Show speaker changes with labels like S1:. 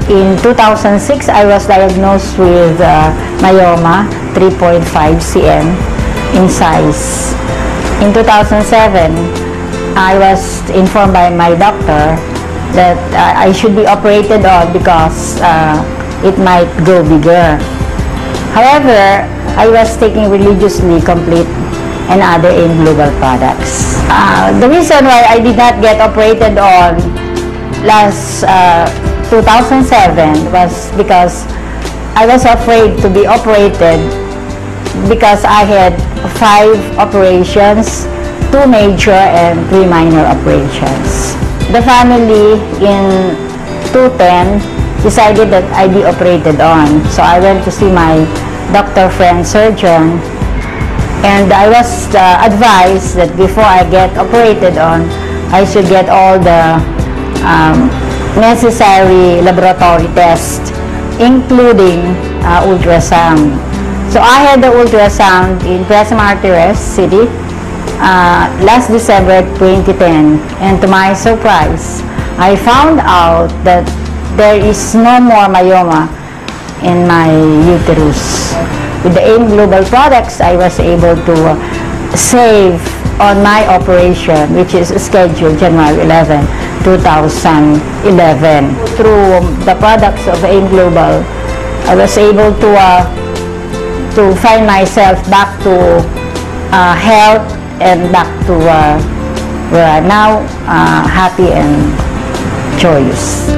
S1: In 2006, I was diagnosed with myoma, 3.5 cm in size. In 2007, I was informed by my doctor that I should be operated on because it might go bigger. However, I was taking religiously Complete and other AIM Global products. The reason why I did not get operated on last 2007 was because I was afraid to be operated because I had 5 operations, 2 major and 3 minor operations. The family in 2010 decided that I be operated on. So I went to see my doctor friend surgeon, and I was advised that before I get operated on, I should get all the necessary laboratory tests, including ultrasound. So I had the ultrasound in Quezon Martires City last December 2010, and to my surprise, I found out that there is no more myoma in my uterus. With the AIM Global products, I was able to save on my operation, which is scheduled January 11, 2011. Through the products of AIM Global, I was able to find myself back to health and back to where I'm now happy and joyous.